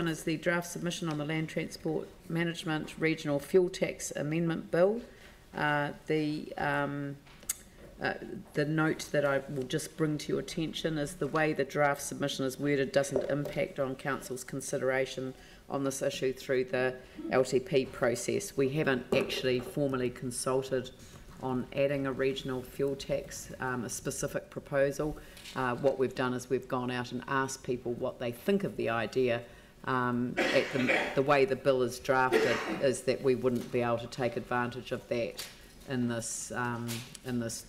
one is the draft submission on the Land Transport Management Regional Fuel Tax Amendment Bill. The note that I will just bring to your attention is the way the draft submission is worded doesn't impact on Council's consideration on this issue through the LTP process. We haven't actually formally consulted on adding a regional fuel tax, a specific proposal. What we've done is we've gone out and asked people what they think of the idea. The way the bill is drafted is that we wouldn't be able to take advantage of that in this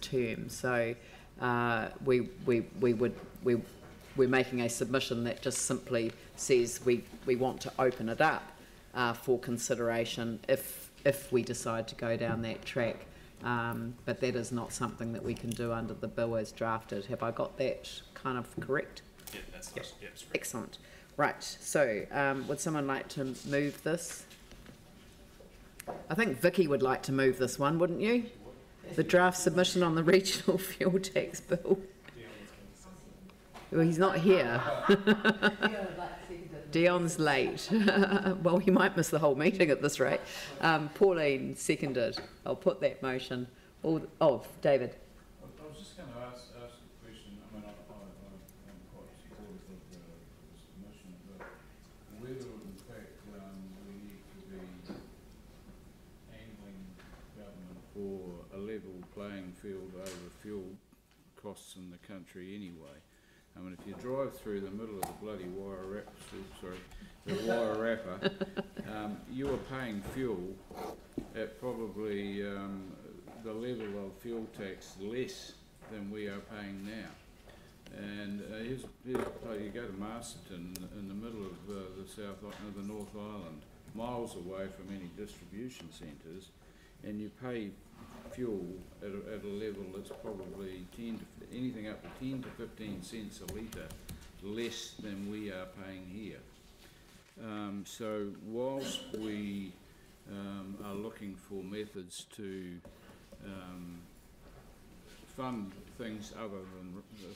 term. So we're making a submission that just simply says we want to open it up for consideration if we decide to go down that track. But that is not something that we can do under the bill as drafted. Have I got that kind of correct? Yeah, that's yep. Yes, correct. Excellent. Right, so would someone like to move this? I think Vicky would like to move this one, wouldn't you? The draft submission on the regional fuel tax bill. Well, he's not here. Dion's late. Well, he might miss the whole meeting at this rate. Pauline seconded. I'll put that motion. Oh, David. I was just going to ask a question. I mean, I'm quite supportive of the submission, but whether in fact we need to be angling government for a level playing field over fuel costs in the country anyway. I mean, if you drive through the middle of the bloody wire wrapper, you are paying fuel at probably the level of fuel tax less than we are paying now. And here's you go to Masterton in the middle of the North Island, miles away from any distribution centres, and you pay fuel at a level that's probably anything up to 10 to 15 cents a litre less than we are paying here. So whilst we are looking for methods to fund things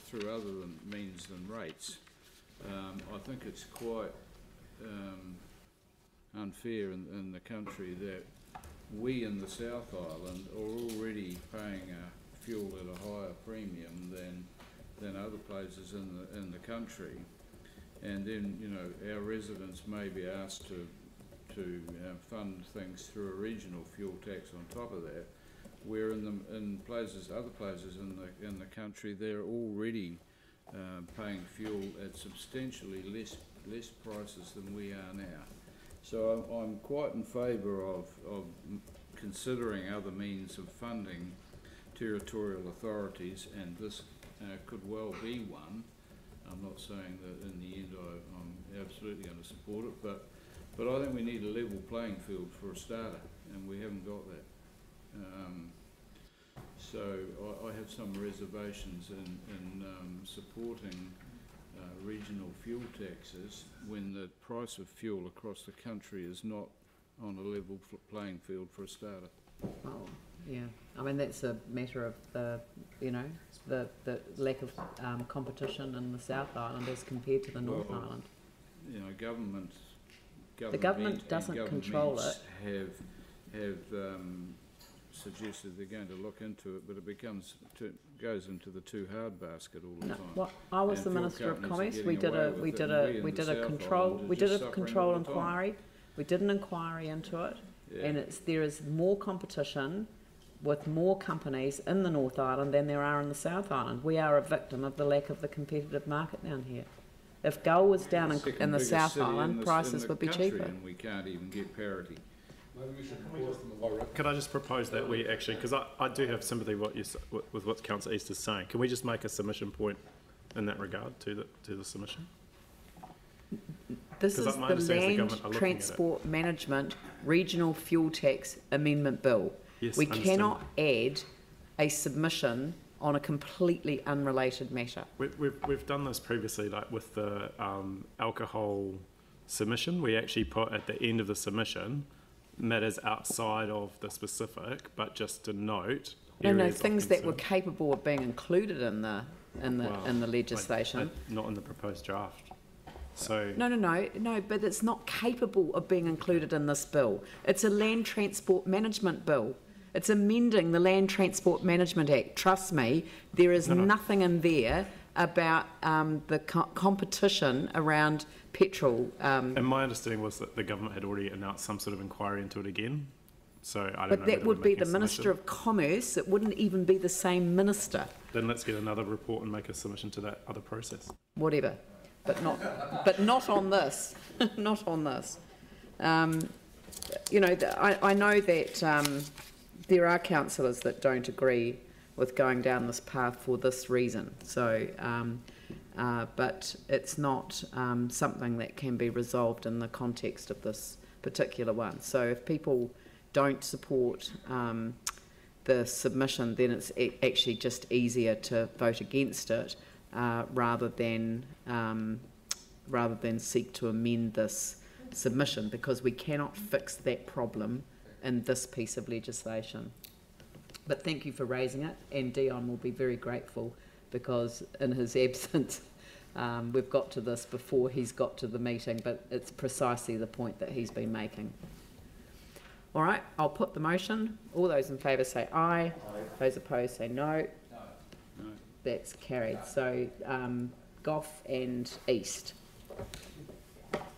through other means than rates, I think it's quite unfair in the country that we in the South Island are already paying fuel at a higher premium than other places in the country, and then our residents may be asked to fund things through a regional fuel tax on top of that, where in other places in the country they're already paying fuel at substantially less prices than we are now. So I'm quite in favour of considering other means of funding territorial authorities, and this could well be one. I'm not saying that in the end I'm absolutely going to support it, but I think we need a level playing field for a starter, and we haven't got that. So I have some reservations in supporting regional fuel taxes when the price of fuel across the country is not on a level playing field for a starter. Oh, yeah. I mean, that's a matter of the lack of competition in the South Island as compared to the North Island. The government doesn't control it. Have suggested they're going to look into it, but it goes into the too hard basket all the time. Well, I was the Minister of Commerce. We did a control inquiry. We did an inquiry into it, yeah. And there is more competition with more companies in the North Island than there are in the South Island. We are a victim of the lack of the competitive market down here. If Gull was down in the South Island, prices would be cheaper. And we can't even get parity. Maybe we should propose them the Could I just propose that we actually, because I do have sympathy with what Councillor East is saying, can we just make a submission point in that regard to the submission? This is the Land Transport Management Regional Fuel Tax Amendment Bill. Yes, we cannot add a submission on a completely unrelated matter. We've done this previously, like with the alcohol submission. We actually put at the end of the submission matters outside of the specific, but just to note. No, things that were capable of being included in the legislation. Not in the proposed draft. So No, but it's not capable of being included in this bill. It's a land transport management bill. It's amending the Land Transport Management Act. Trust me, there is nothing in there about the competition around petrol. And my understanding was that the government had already announced some sort of inquiry into it again. So I don't know. But that whether would we're be making the a Minister submission. of Commerce. It wouldn't even be the same minister. Then let's get another report and make a submission to that other process. Whatever, but not on this. Not on this. You know, I know that there are councillors that don't agree with going down this path for this reason. So, but it's not something that can be resolved in the context of this particular one. So if people don't support the submission, then it's actually just easier to vote against it rather than seek to amend this submission, because we cannot fix that problem in this piece of legislation. But thank you for raising it, and Dion will be very grateful, because in his absence we've got to this before he's got to the meeting, but it's precisely the point that he's been making. All right, I'll put the motion. All those in favour say aye. Those opposed say no. No. That's carried. So Gough and East.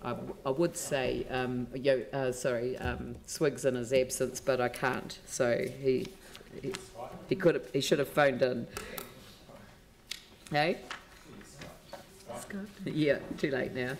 I would say Swiggs in his absence, but I can't. So he should have phoned in. Hey? Yeah, too late now.